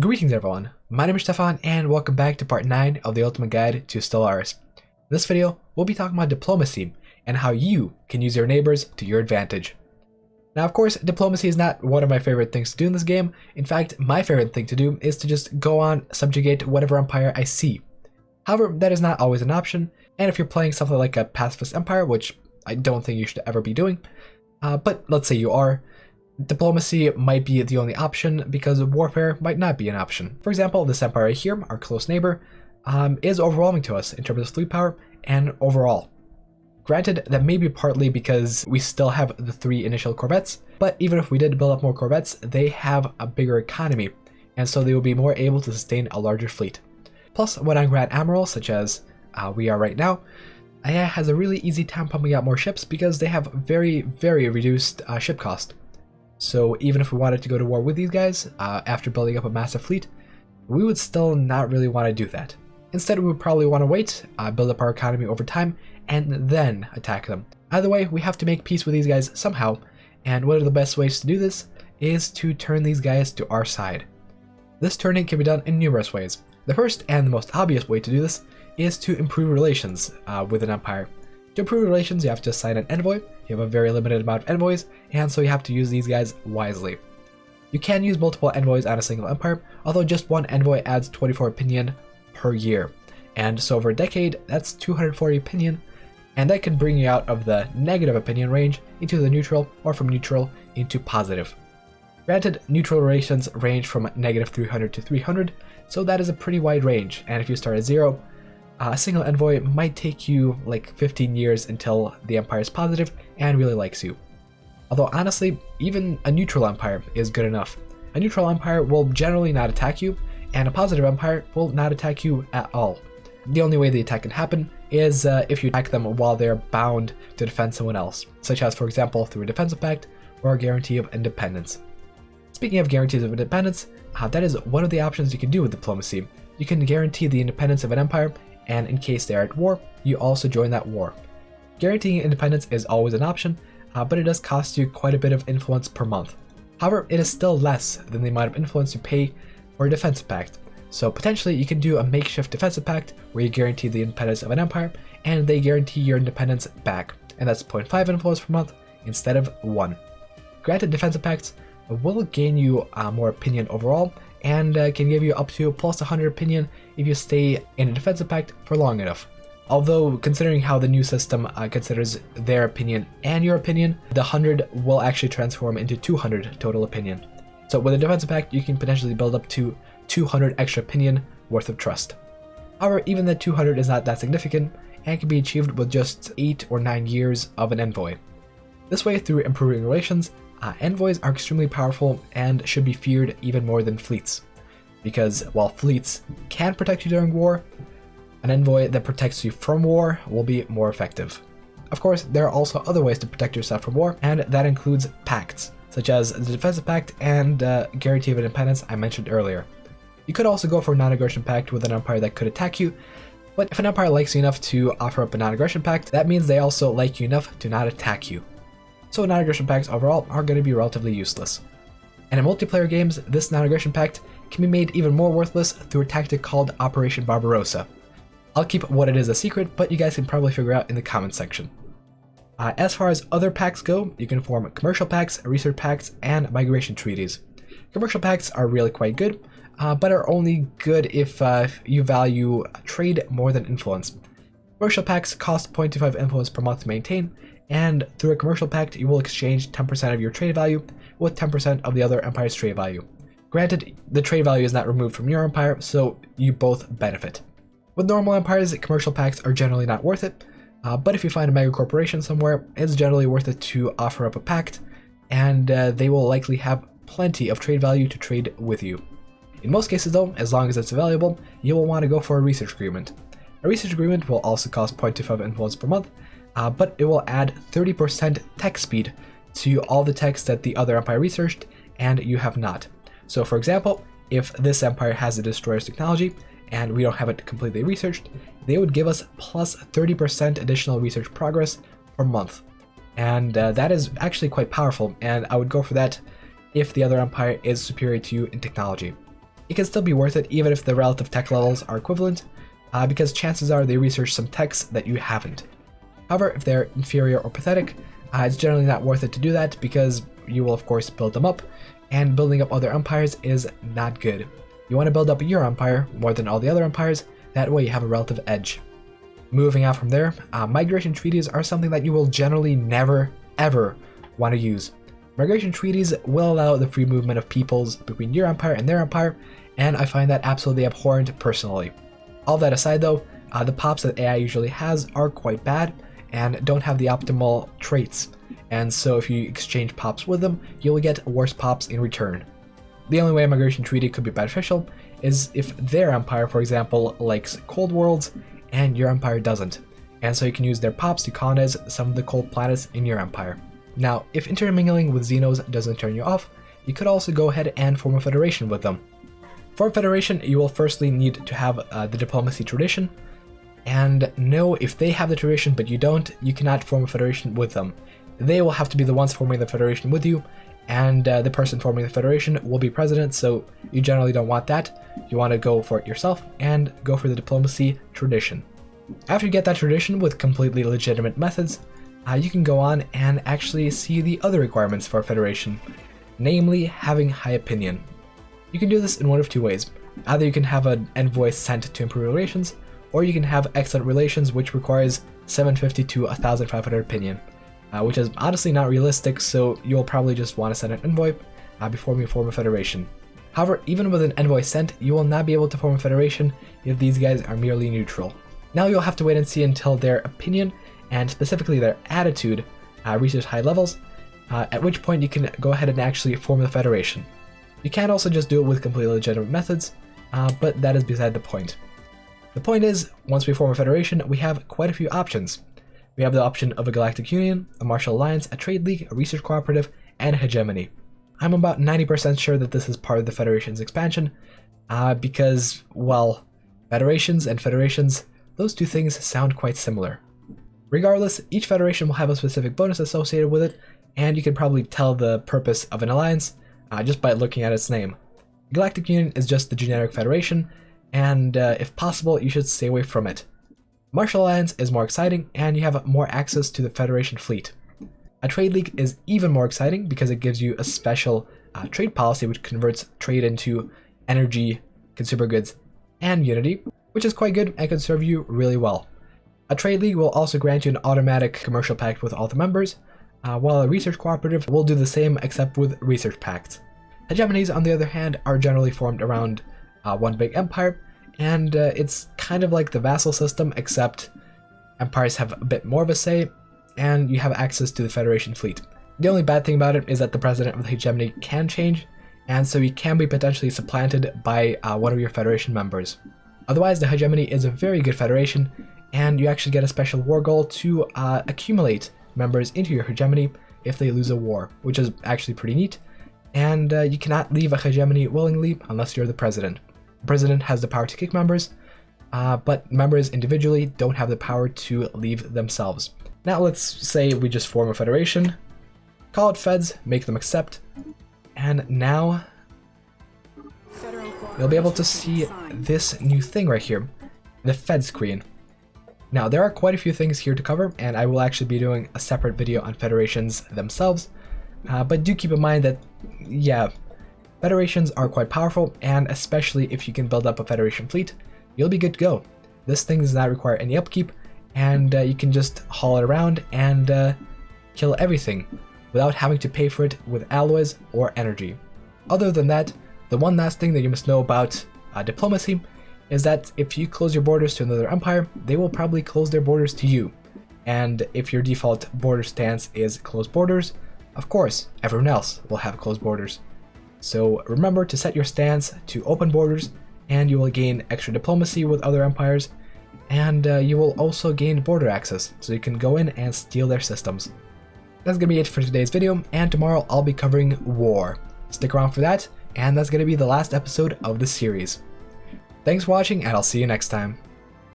Greetings everyone, my name is Stefan and welcome back to part 9 of the Ultimate Guide to Stellaris. In this video, we'll be talking about diplomacy and how you can use your neighbors to your advantage. Now of course, diplomacy is not one of my favorite things to do in this game. In fact, my favorite thing to do is to just go on, subjugate whatever empire I see. However, that is not always an option, and if you're playing something like a pacifist empire, which I don't think you should ever be doing, but let's say you are, diplomacy might be the only option because warfare might not be an option. For example, this empire right here, our close neighbor, is overwhelming to us in terms of fleet power and overall. Granted, that may be partly because we still have the 3 initial corvettes, but even if we did build up more corvettes, they have a bigger economy, and so they will be more able to sustain a larger fleet. Plus, when on Grand Admiral, such as we are right now, IA has a really easy time pumping out more ships because they have very reduced ship cost. So even if we wanted to go to war with these guys, after building up a massive fleet, we would still not really want to do that. Instead, we would probably want to wait, build up our economy over time, and then attack them. Either way, we have to make peace with these guys somehow, and one of the best ways to do this is to turn these guys to our side. This turning can be done in numerous ways. The first and the most obvious way to do this is to improve relations with an empire. To improve relations, you have to assign an envoy. You have a very limited amount of envoys, and so you have to use these guys wisely. You can use multiple envoys on a single empire, although just one envoy adds 24 opinion per year. And so over a decade, that's 240 opinion, and that can bring you out of the negative opinion range into the neutral, or from neutral into positive. Granted, neutral relations range from negative 300 to 300, so that is a pretty wide range, and if you start at 0, a single envoy might take you like 15 years until the empire is positive and really likes you. Although honestly, even a neutral empire is good enough. A neutral empire will generally not attack you, and a positive empire will not attack you at all. The only way the attack can happen is if you attack them while they're bound to defend someone else, such as for example through a defensive pact or a guarantee of independence. Speaking of guarantees of independence, that is one of the options you can do with diplomacy. You can guarantee the independence of an empire, and in case they are at war, you also join that war. Guaranteeing independence is always an option, but it does cost you quite a bit of influence per month. However, it is still less than the amount of influence you pay for a defensive pact, so potentially you can do a makeshift defensive pact where you guarantee the independence of an empire, and they guarantee your independence back, and that's 0.5 influence per month instead of 1. Granted, defensive pacts will gain you more opinion overall, and can give you up to plus 100 opinion if you stay in a defensive pact for long enough. Although, considering how the new system considers their opinion and your opinion, the 100 will actually transform into 200 total opinion. So with a defensive pact, you can potentially build up to 200 extra opinion worth of trust. However, even the 200 is not that significant and can be achieved with just 8 or 9 years of an envoy. This way, through improving relations, envoys are extremely powerful and should be feared even more than fleets. Because while fleets can protect you during war, an envoy that protects you from war will be more effective. Of course, there are also other ways to protect yourself from war, and that includes pacts, such as the defensive pact and guarantee of independence I mentioned earlier. You could also go for a non-aggression pact with an empire that could attack you, but if an empire likes you enough to offer up a non-aggression pact, that means they also like you enough to not attack you. So non-aggression pacts overall are going to be relatively useless. And in multiplayer games, this non-aggression pact can be made even more worthless through a tactic called Operation Barbarossa. I'll keep what it is a secret, but you guys can probably figure out in the comments section. As far as other pacts go, you can form commercial pacts, research pacts, and migration treaties. Commercial pacts are really quite good, but are only good if you value trade more than influence. Commercial pacts cost 0.25 influence per month to maintain, and through a commercial pact, you will exchange 10% of your trade value with 10% of the other empire's trade value. Granted, the trade value is not removed from your empire, so you both benefit. With normal empires, commercial pacts are generally not worth it, but if you find a mega corporation somewhere, it's generally worth it to offer up a pact, and they will likely have plenty of trade value to trade with you. In most cases though, as long as it's available, you will want to go for a research agreement. A research agreement will also cost 0.25 influence per month, but it will add 30% tech speed to all the techs that the other empire researched and you have not. So for example, if this empire has a destroyer's technology and we don't have it completely researched, they would give us plus 30% additional research progress per month. And that is actually quite powerful, and I would go for that if the other empire is superior to you in technology. it can still be worth it even if the relative tech levels are equivalent, because chances are they research some techs that you haven't. However, if they're inferior or pathetic, it's generally not worth it to do that because you will of course build them up, and building up other empires is not good. You want to build up your empire more than all the other empires, that way you have a relative edge. Moving out from there, migration treaties are something that you will generally never ever want to use. Migration treaties will allow the free movement of peoples between your empire and their empire, and I find that absolutely abhorrent personally. All that aside though, the pops that AI usually has are quite bad and don't have the optimal traits, and so if you exchange pops with them, you will get worse pops in return. The only way a migration treaty could be beneficial is if their empire, for example, likes cold worlds and your empire doesn't, and so you can use their pops to colonize some of the cold planets in your empire. Now, if intermingling with Xenos doesn't turn you off, you could also go ahead and form a federation with them. For a federation, you will firstly need to have the diplomacy tradition, and no, if they have the tradition but you don't, you cannot form a federation with them. They will have to be the ones forming the federation with you, and the person forming the federation will be president, so you generally don't want that. You want to go for it yourself and go for the diplomacy tradition. After you get that tradition with completely legitimate methods, you can go on and actually see the other requirements for a federation, namely having high opinion. You can do this in one of two ways. Either you can have an envoy sent to improve relations, or you can have excellent relations, which requires 750 to 1500 opinion, which is honestly not realistic, so you'll probably just want to send an envoy before you form a federation. However, even with an envoy sent, you will not be able to form a federation if these guys are merely neutral. Now you'll have to wait and see until their opinion, and specifically their attitude, reaches high levels, at which point you can go ahead and actually form the federation. You can also just do it with completely legitimate methods, but that is beside the point. The point is, once we form a federation, we have quite a few options. We have the option of a galactic union, a martial alliance, a trade league, a research cooperative, and a hegemony. I'm about 90% sure that this is part of the Federation's expansion, because, well, federations and federations, those two things sound quite similar. Regardless, each federation will have a specific bonus associated with it, and you can probably tell the purpose of an alliance just by looking at its name. Galactic Union is just the generic federation, and if possible, you should stay away from it. Martial Alliance is more exciting, and you have more access to the Federation fleet. A Trade League is even more exciting because it gives you a special trade policy which converts trade into energy, consumer goods, and unity, which is quite good and can serve you really well. A Trade League will also grant you an automatic commercial pact with all the members, while a Research Cooperative will do the same except with Research Pacts. Hegemonies, on the other hand, are generally formed around one big empire, and it's kind of like the vassal system, except empires have a bit more of a say, and you have access to the Federation fleet. The only bad thing about it is that the president of the hegemony can change, and so he can be potentially supplanted by one of your Federation members. Otherwise, the hegemony is a very good federation, and you actually get a special war goal to accumulate members into your hegemony if they lose a war, which is actually pretty neat, and you cannot leave a hegemony willingly unless you're the president. The president has the power to kick members, but members individually don't have the power to leave themselves. Now let's say we just form a federation, call it feds, make them accept, and now you'll be able to see this new thing right here, the fed screen. Now there are quite a few things here to cover, and I will actually be doing a separate video on federations themselves, but do keep in mind that, yeah, federations are quite powerful, and especially if you can build up a federation fleet, you'll be good to go. This thing does not require any upkeep, and you can just haul it around and kill everything without having to pay for it with alloys or energy. Other than that, the one last thing that you must know about diplomacy is that if you close your borders to another empire, they will probably close their borders to you. And if your default border stance is closed borders, of course, everyone else will have closed borders. So remember to set your stance to open borders, and you will gain extra diplomacy with other empires, and you will also gain border access, so you can go in and steal their systems. That's gonna be it for today's video, and tomorrow I'll be covering war. Stick around for that, and that's gonna be the last episode of the series. Thanks for watching, and I'll see you next time.